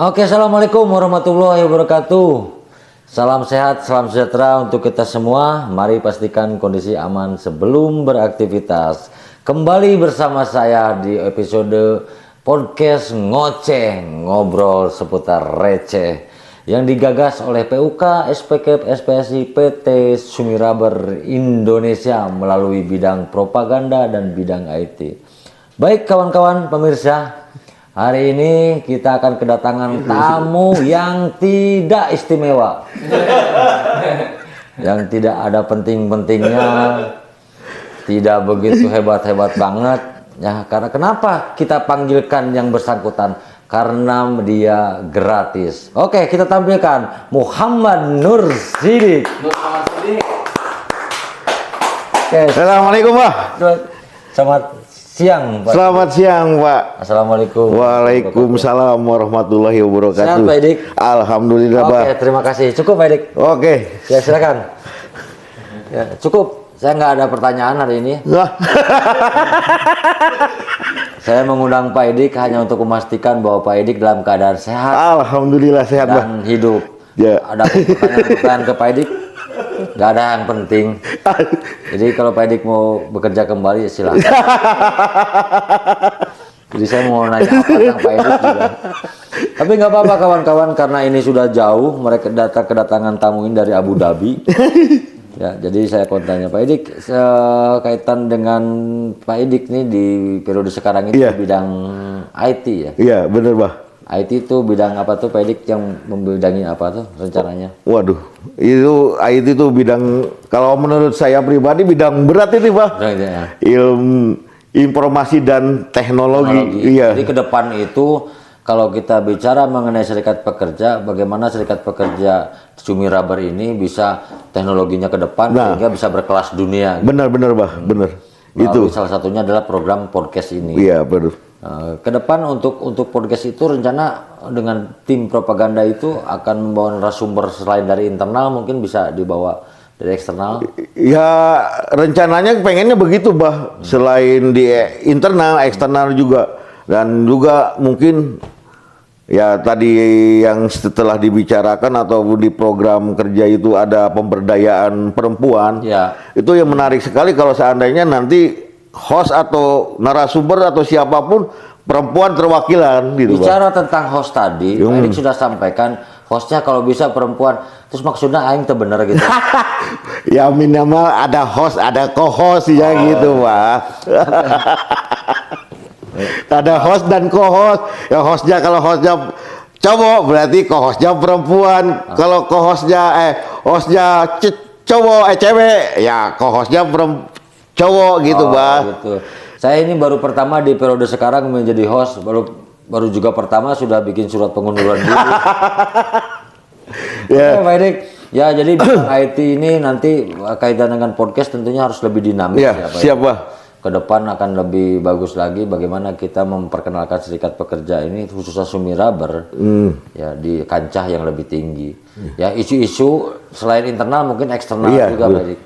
Oke, assalamualaikum warahmatullahi wabarakatuh. Salam sehat, salam sejahtera untuk kita semua. Mari pastikan kondisi aman sebelum beraktivitas. Kembali bersama saya di episode podcast ngoceh, ngobrol seputar receh, yang digagas oleh PUK, SPK, SPSI, PT Sumiraber Indonesia melalui bidang propaganda dan bidang IT. Baik kawan-kawan pemirsa, hari ini kita akan kedatangan tamu yang tidak istimewa, yang tidak ada penting-pentingnya, tidak begitu hebat-hebat banget. Ya, karena kenapa kita panggilkan yang bersangkutan? Karena dia gratis. Oke, kita tampilkan Muhammad Nur Sidik. Oke, Assalamualaikum Pak. selamat siang Pak. Selamat siang Pak. Assalamualaikum. Waalaikumsalam warahmatullahi wabarakatuh. Sehat Pak Edik? Alhamdulillah Pak. Oke, terima kasih. Cukup Pak Edik? Oke. Ya silakan. Ya, cukup. Saya nggak ada pertanyaan hari ini. Saya mengundang Pak Edik hanya untuk memastikan bahwa Pak Edik dalam keadaan sehat. Alhamdulillah sehat Pak. Dan hidup. Ya. Ada pertanyaan-pertanyaan ke Pak Edik? Nggak ada yang penting. Jadi kalau Pak Edik mau bekerja kembali silakan. Jadi saya mau nanya apa tentang Pak Edik juga. Tapi nggak apa-apa kawan-kawan, karena ini sudah jauh. Mereka kedatangan tamu ini dari Abu Dhabi. Ya, jadi saya tanya Pak Edik, kaitan dengan Pak Edik nih di periode sekarang itu bidang IT ya? Iya bener Pak. IT itu bidang apa tuh Pak Edik, yang membidangi apa tuh rencananya? Waduh, itu IT itu bidang, kalau menurut saya pribadi bidang berat ini Pak. Ya. Ilmu informasi dan teknologi. Iya. Jadi ke depan itu kalau kita bicara mengenai serikat pekerja, bagaimana serikat pekerja Sumiraber ini bisa teknologinya ke depan sehingga bisa berkelas dunia. Benar-benar Pak, benar. Itu salah satunya adalah program podcast ini. Iya benar. Ke depan untuk podcast itu rencana dengan tim propaganda itu akan membawa narasumber selain dari internal, mungkin bisa dibawa dari eksternal. Ya rencananya pengennya begitu Bah, selain di internal, eksternal juga, dan juga mungkin ya tadi yang setelah dibicarakan atau di program kerja itu ada pemberdayaan perempuan. Ya. Itu yang menarik sekali kalau seandainya nanti host atau narasumber atau siapapun perempuan terwakilan gitu. Bicara tentang host tadi, Pak Edik sudah sampaikan hostnya kalau bisa perempuan. Terus maksudnya aing teh bener gitu. Ya minimal ada host, ada co-host ya gitu Pak. Ada host dan co-host. Ya hostnya, kalau hostnya cowok berarti co-hostnya perempuan. Kalau co-hostnya hostnya cowok cewek, ya co-hostnya cowok gitu Pak. Gitu. Saya ini baru pertama di periode sekarang menjadi host, baru juga pertama sudah bikin surat pengunduran diri. Oke, Pak Edik. Ya, jadi IT ini nanti kaitan dengan podcast tentunya harus lebih dinamis ya Pak. Siap Pak. Ke depan akan lebih bagus lagi bagaimana kita memperkenalkan serikat pekerja ini, khususnya Sumiraber ya di kancah yang lebih tinggi. Ya, isu-isu selain internal mungkin eksternal juga Pak Edik.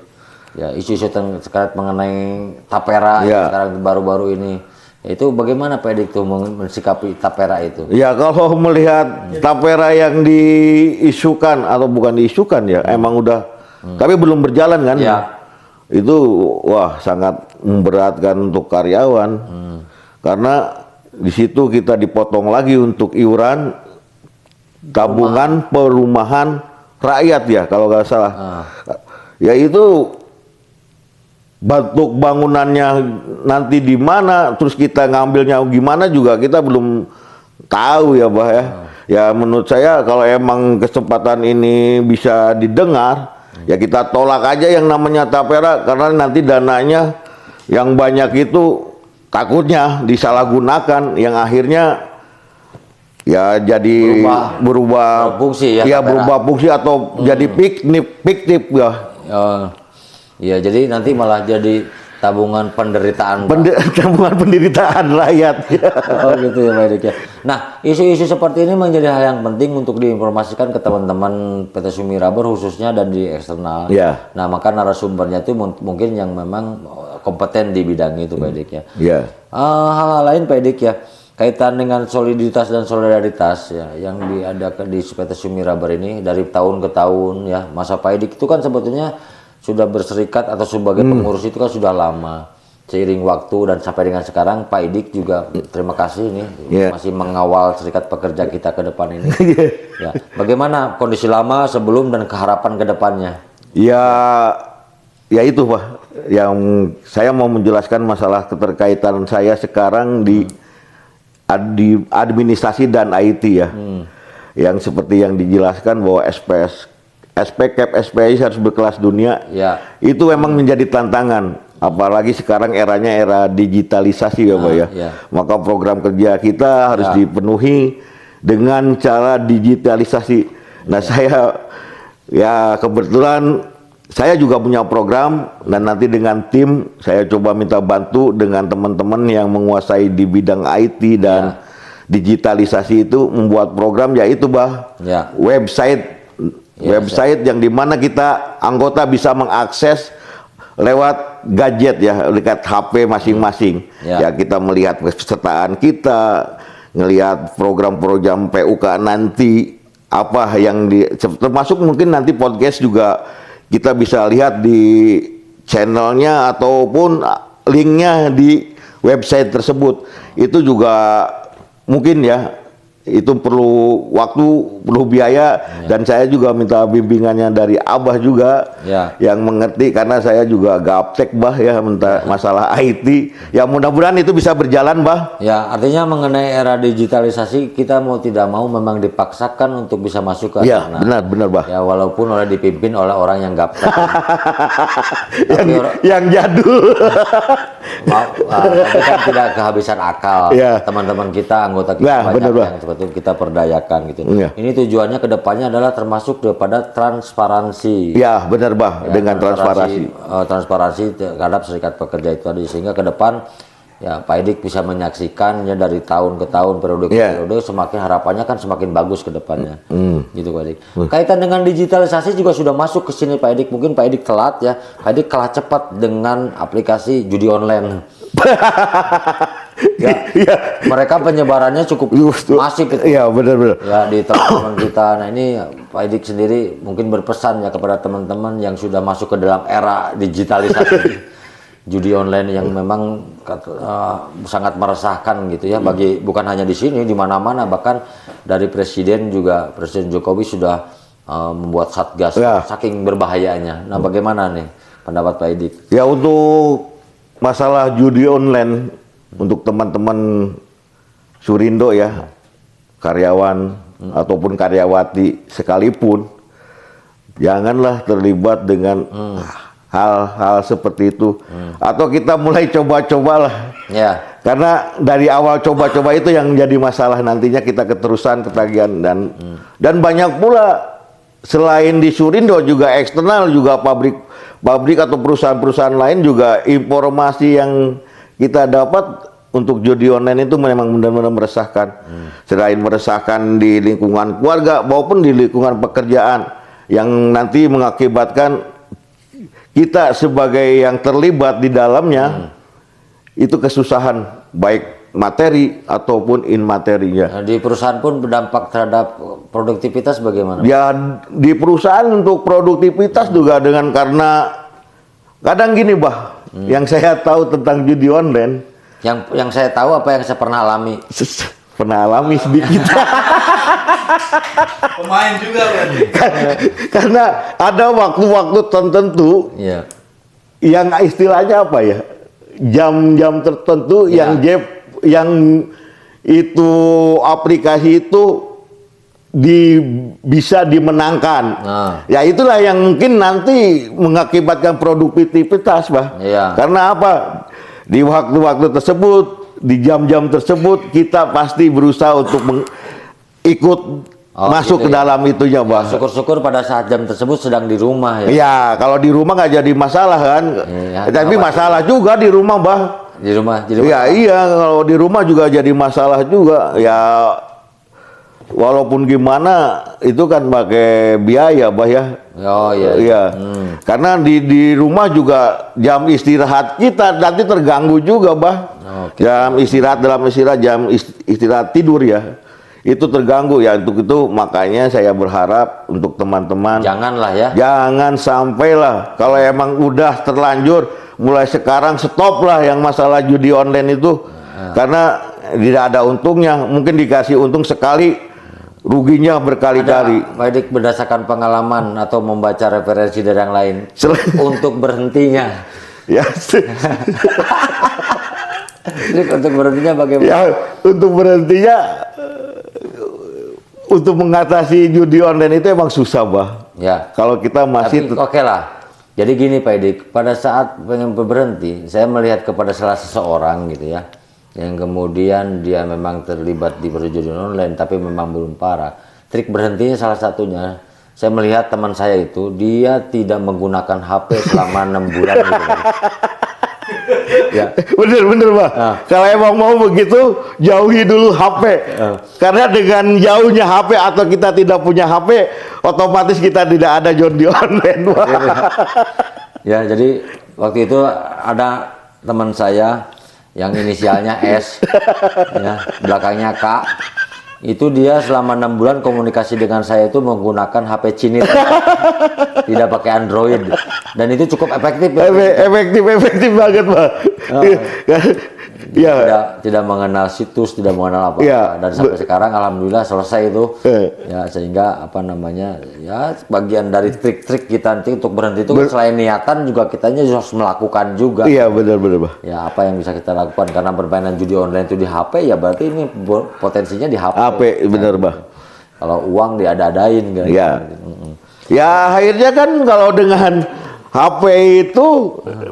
Ya, isu-isu terkait mengenai tapera sekarang baru-baru ini. Itu bagaimana Pak Edik tuh mensikapi tapera itu? Ya, kalau melihat tapera yang diisukan atau bukan diisukan ya, emang udah tapi belum berjalan kan? Ya. Itu wah sangat memberatkan untuk karyawan. Karena di situ kita dipotong lagi untuk iuran tabungan perumahan rakyat ya kalau nggak salah. Ya itu bentuk bangunannya nanti di mana, terus kita ngambilnya gimana juga kita belum tahu ya Bah ya. Ya menurut saya kalau emang kesempatan ini bisa didengar, ya kita tolak aja yang namanya tapera, karena nanti dananya yang banyak itu takutnya disalahgunakan, yang akhirnya ya jadi berubah fungsi ya, berubah fungsi atau jadi fiktif ya. Ya, jadi nanti malah jadi tabungan penderitaan. Tabungan penderitaan rakyat. Oh gitu ya Pak Edik ya. Nah, isu-isu seperti ini menjadi hal yang penting untuk diinformasikan ke teman-teman PT Sumiraber khususnya dan di eksternal. Ya. Nah, maka narasumbernya itu mungkin yang memang kompeten di bidang itu Pak Edik ya. Ya. Hal-hal lain Pak Edik ya. kaitan dengan soliditas dan solidaritas ya yang diadakan di PT Sumirabar ini dari tahun ke tahun ya. Masa Pak Edik itu kan sebetulnya sudah berserikat atau sebagai pengurus itu kan sudah lama. Seiring waktu dan sampai dengan sekarang Pak Edik juga terima kasih nih masih mengawal serikat pekerja kita ke depan ini. Ya, bagaimana kondisi lama sebelum dan keharapan ke depannya? Ya itu Pak, yang saya mau menjelaskan masalah keterkaitan saya sekarang di administrasi dan IT ya. Yang seperti yang dijelaskan bahwa SPCap SPI harus berkelas dunia. Ya. Itu memang menjadi tantangan, apalagi sekarang eranya era digitalisasi ya Pak ya. Maka program kerja kita harus dipenuhi dengan cara digitalisasi. Nah, saya ya kebetulan saya juga punya program dan nanti dengan tim saya coba minta bantu dengan teman-teman yang menguasai di bidang IT dan digitalisasi itu membuat program yaitu website yang dimana kita anggota bisa mengakses lewat gadget ya, lewat HP masing-masing. Ya kita melihat pesertaan kita, ngelihat program-program PUK nanti apa yang termasuk mungkin nanti podcast juga kita bisa lihat di channelnya ataupun linknya di website tersebut. Itu juga mungkin ya itu perlu waktu, perlu biaya dan saya juga minta bimbingannya dari Abah juga yang mengerti karena saya juga gaptek Bah ya masalah IT. Ya mudah-mudahan itu bisa berjalan Bah. Ya artinya mengenai era digitalisasi kita mau tidak mau memang dipaksakan untuk bisa masuk ke sana. Benar Bah. Ya walaupun dipimpin oleh orang yang gaptek. yang jadul. Tapi kan tidak kehabisan akal. Teman-teman kita, anggota kita banyak yang seperti itu kita perdayakan gitu. Ini tujuannya kedepannya adalah termasuk kepada transparansi. Ya benar Bah, dengan transparansi. Transparansi terhadap serikat pekerja itu tadi sehingga ke depan ya Pak Edik bisa menyaksikannya dari tahun ke tahun, periode ke periode, semakin harapannya kan semakin bagus ke depannya. Gitu Pak Edik. Kaitan dengan digitalisasi juga sudah masuk ke sini Pak Edik. Mungkin Pak Edik telat ya. Pak Edik kalah cepat dengan aplikasi judi online. Mereka penyebarannya cukup masif itu. Iya benar. Ya di teman-teman kita. Nah ini Pak Edik sendiri mungkin berpesan ya kepada teman-teman yang sudah masuk ke dalam era digitalisasi. Judi online yang memang sangat meresahkan gitu ya bagi bukan hanya di sini, di mana-mana, bahkan dari Presiden juga, Presiden Jokowi sudah membuat satgas saking berbahayanya. Nah bagaimana nih pendapat Pak Edik? Ya untuk masalah judi online untuk teman-teman Surindo ya, karyawan ataupun karyawati sekalipun janganlah terlibat dengan hal-hal seperti itu. Atau kita mulai coba-cobalah. Karena dari awal coba-coba itu yang jadi masalah nantinya kita keterusan ketagihan dan banyak pula selain di Surindo juga eksternal juga pabrik atau perusahaan-perusahaan lain juga informasi yang kita dapat untuk judi online itu memang benar-benar meresahkan. Selain meresahkan di lingkungan keluarga maupun di lingkungan pekerjaan yang nanti mengakibatkan kita sebagai yang terlibat di dalamnya itu kesusahan baik materi ataupun inmaterinya. Di perusahaan pun berdampak terhadap produktivitas bagaimana? Ya di perusahaan untuk produktivitas juga dengan karena kadang gini Bah, yang saya tahu tentang judi online. Yang saya tahu apa yang saya pernah alami. Pernah alami sedikit. Pemain juga berarti. Karena ada waktu-waktu tertentu yang istilahnya apa ya, jam-jam tertentu yang itu aplikasi itu bisa dimenangkan. Ya itulah yang mungkin nanti mengakibatkan produktivitas Bah. Karena apa, di waktu-waktu tersebut, di jam-jam tersebut kita pasti berusaha untuk ikut masuk ke dalam itunya Bah. Syukur-syukur pada saat jam tersebut sedang di rumah ya. Iya, kalau di rumah nggak jadi masalah kan. Tapi masalah juga di rumah Bah. Di rumah. Iya, kalau di rumah juga jadi masalah juga. Ya walaupun gimana itu kan pakai biaya, Bah ya. Oh iya. Iya. Karena di rumah juga jam istirahat kita nanti terganggu juga, Bah. Oke. Jam istirahat jam istirahat tidur ya. Itu terganggu ya, untuk itu makanya saya berharap untuk teman-teman Janganlah ya. jangan sampailah, kalau emang udah terlanjur mulai sekarang stop lah yang masalah judi online itu. Karena tidak ada untungnya, mungkin dikasih untung sekali ruginya berkali-kali. Pak Edik berdasarkan pengalaman atau membaca referensi dari yang lain untuk berhentinya. Ya, Trik untuk berhentinya bagaimana? ya untuk berhentinya, untuk mengatasi judi online itu emang susah, Bah. Ya. Kalau kita masih Tapi oke lah. Jadi gini Pak Edik, pada saat pengen berhenti, saya melihat kepada salah seseorang gitu ya, yang kemudian dia memang terlibat di perjudian online, tapi memang belum parah. Trik berhentinya salah satunya, saya melihat teman saya itu, dia tidak menggunakan HP selama 6 bulan gitu. Ya. bener Bah. Kalau emang mau begitu, jauhi dulu HP. Karena dengan jauhnya HP atau kita tidak punya HP, otomatis kita tidak ada judi online, Bah. Ya, jadi waktu itu ada teman saya yang inisialnya S, ya, belakangnya K. Itu dia selama 6 bulan komunikasi dengan saya itu menggunakan HP Cinit, tidak pakai Android, dan itu cukup efektif. Efektif banget, Pak. Ya. Tidak mengenal situs, tidak mengenal apa, Ya. dan sampai sekarang alhamdulillah selesai itu. Ya, sehingga apa namanya, ya bagian dari trik-trik kita nanti untuk berhenti itu selain niatan juga kitanya harus melakukan juga. Iya, benar Pak. Ya, apa yang bisa kita lakukan, karena permainan judi online itu di HP, ya berarti ini potensinya di HP. HP, benar, Pak. Kalau uang diada-adain kan. Ya. Ya, akhirnya kan kalau dengan HP itu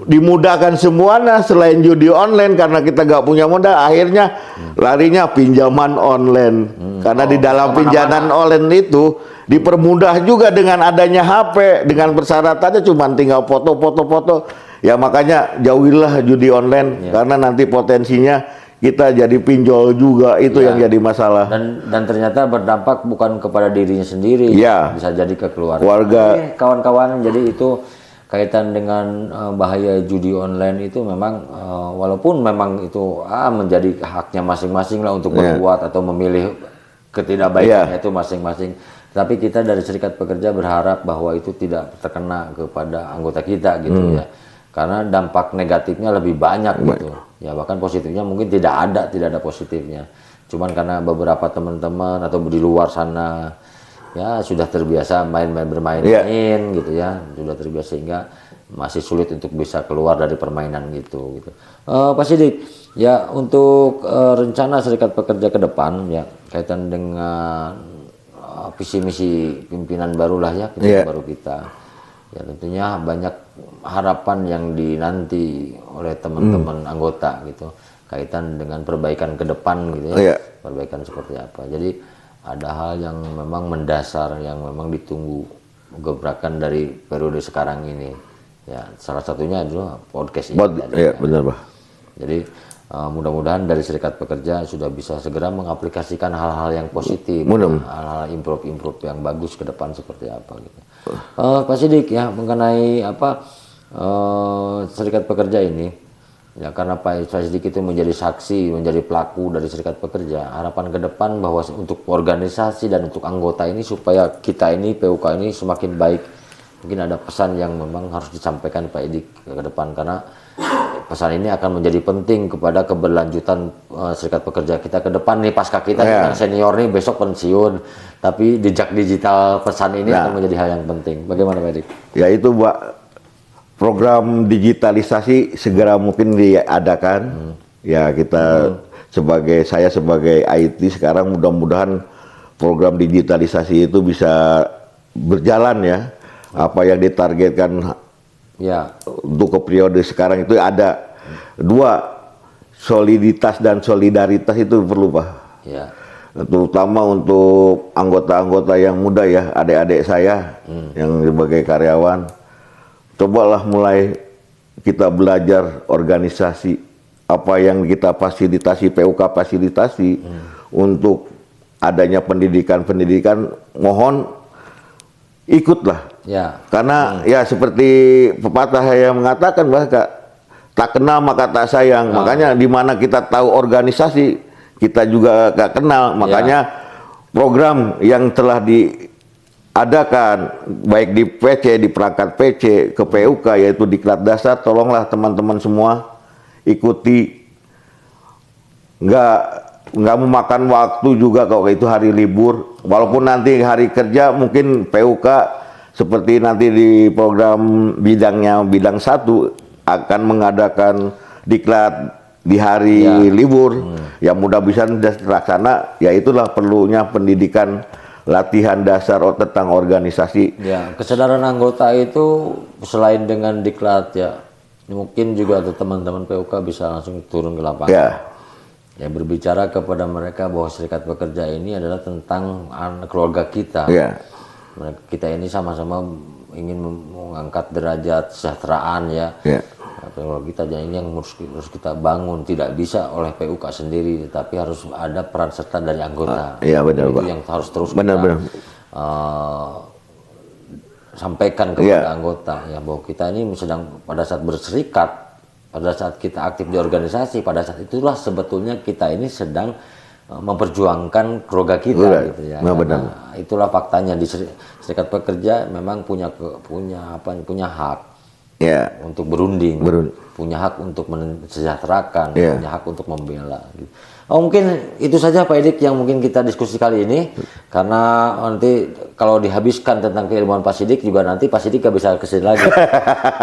dimudahkan semuanya selain judi online, karena kita nggak punya modal, akhirnya larinya pinjaman online. Karena di dalam pinjaman online itu dipermudah juga dengan adanya HP, dengan persyaratannya cuma tinggal foto. Ya makanya jauhilah judi online, karena nanti potensinya kita jadi pinjol juga, itu yang jadi masalah. Dan ternyata berdampak bukan kepada dirinya sendiri, bisa jadi ke keluarga. Kawan-kawan, jadi itu kaitan dengan bahaya judi online itu memang walaupun memang itu menjadi haknya masing-masing lah untuk berbuat atau memilih ketidakbaikannya itu masing-masing. Tapi kita dari Serikat Pekerja berharap bahwa itu tidak terkena kepada anggota kita gitu ya. Karena dampak negatifnya lebih banyak gitu. Ya bahkan positifnya mungkin tidak ada positifnya. Cuman karena beberapa teman-teman atau di luar sana ya sudah terbiasa bermain gitu ya, sudah terbiasa sehingga masih sulit untuk bisa keluar dari permainan gitu. Pak Sidik, ya untuk rencana Serikat Pekerja ke depan ya kaitan dengan visi misi pimpinan barulah ya, pimpinan baru kita. Ya tentunya banyak harapan yang dinanti oleh teman-teman anggota gitu kaitan dengan perbaikan ke depan gitu ya. Perbaikan seperti apa. Jadi ada hal yang memang mendasar yang memang ditunggu gebrakan dari periode sekarang ini. Ya, salah satunya adalah podcast ini. Benar, Pak. Jadi mudah-mudahan dari Serikat Pekerja sudah bisa segera mengaplikasikan hal-hal yang positif, hal-hal improve yang bagus ke depan seperti apa gitu. Pak Sidik ya mengenai Serikat Pekerja ini. Ya karena Pak Sidik itu menjadi saksi, menjadi pelaku dari Serikat Pekerja. Harapan ke depan bahwa untuk organisasi dan untuk anggota ini supaya kita ini PUK ini semakin baik. Mungkin ada pesan yang memang harus disampaikan Pak Edik ke depan, karena pesan ini akan menjadi penting kepada keberlanjutan Serikat Pekerja kita ke depan nih, pasca kita yang senior nih besok pensiun, tapi jejak digital pesan ini akan menjadi hal yang penting. Bagaimana Pak Edik? Ya itu Pak. Program digitalisasi segera mungkin diadakan. Ya kita saya sebagai IT sekarang mudah-mudahan program digitalisasi itu bisa berjalan ya. Apa yang ditargetkan untuk ke periode sekarang itu ada. 2, soliditas dan solidaritas itu perlu Pak. Ya. Terutama untuk anggota-anggota yang muda ya, adik-adik saya yang sebagai karyawan. Cobalah mulai kita belajar organisasi, apa yang kita fasilitasi, PUK fasilitasi untuk adanya pendidikan, mohon ikutlah. Ya. Karena ya seperti pepatah yang mengatakan bahwa tak kenal maka tak sayang. Makanya di mana kita tahu organisasi, kita juga gak kenal. Makanya program yang telah diadakan baik di PC, di perangkat PC, ke PUK yaitu Diklat Dasar, tolonglah teman-teman semua ikuti. Nggak memakan waktu juga kalau itu hari libur, walaupun nanti hari kerja mungkin PUK seperti nanti di program bidang 1 akan mengadakan diklat di hari libur yang mudah-mudahan sudah terlaksana. Ya itulah perlunya pendidikan latihan dasar tentang organisasi. Ya, kesadaran anggota itu selain dengan diklat ya, mungkin juga ada teman-teman PUK bisa langsung turun ke lapangan. Ya, berbicara kepada mereka bahwa serikat pekerja ini adalah tentang keluarga kita. Kita ini sama-sama ingin mengangkat derajat kesejahteraan ya. Keluarga kita, dan ini yang harus kita bangun, tidak bisa oleh PUK sendiri, tapi harus ada peran serta dari anggota. Iya benar, itu Pak. yang harus terus benar. Sampaikan kepada anggota ya, bahwa kita ini sedang pada saat berserikat. Pada saat kita aktif di organisasi, pada saat itulah sebetulnya kita ini sedang memperjuangkan keluarga kita gitu ya. Nah, itulah faktanya di serikat pekerja memang punya hak untuk berunding, punya hak untuk mensejahterakan, punya hak untuk membela. Gitu. Mungkin itu saja Pak Edik yang mungkin kita diskusi kali ini, karena nanti kalau dihabiskan tentang keilmuan Pak Sidik juga nanti Pak Sidik gak bisa kesini lagi.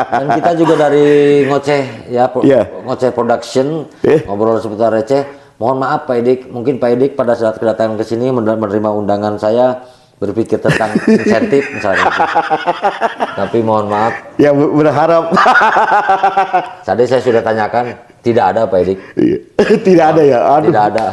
Dan kita juga dari Ngoceh ya, Ngoceh Production, ngobrol seputar receh. Mohon maaf Pak Edik, mungkin Pak Edik pada saat kedatangan ke sini menerima undangan saya berpikir tentang insentif misalnya. Tapi mohon maaf. Ya berharap. Tadi saya sudah tanyakan, tidak ada Pak Edik. Tidak ada ya. Aduh. Tidak ada.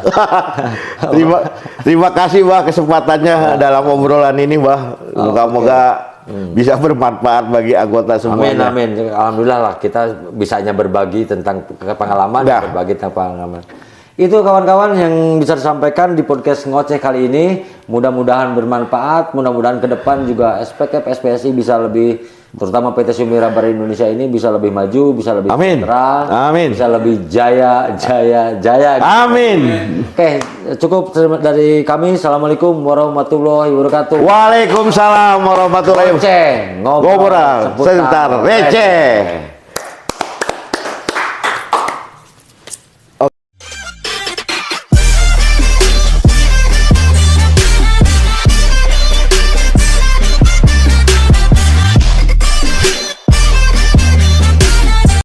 Terima kasih Bah kesempatannya dalam obrolan ini Bah. Moga-moga bisa bermanfaat bagi anggota semuanya. Amin. Alhamdulillah lah kita bisanya berbagi tentang pengalaman, berbagi tentang pengalaman. Itu kawan-kawan yang bisa disampaikan di podcast Ngoceh kali ini. Mudah-mudahan bermanfaat, mudah-mudahan ke depan juga SPK PSPSI bisa lebih, terutama PT Sumira Baru Indonesia ini bisa lebih maju, bisa lebih sejahtera, bisa lebih jaya. Amin. Oke, cukup dari kami. Assalamualaikum warahmatullahi wabarakatuh. Waalaikumsalam warahmatullahi wabarakatuh. Ngobrol seputar receh.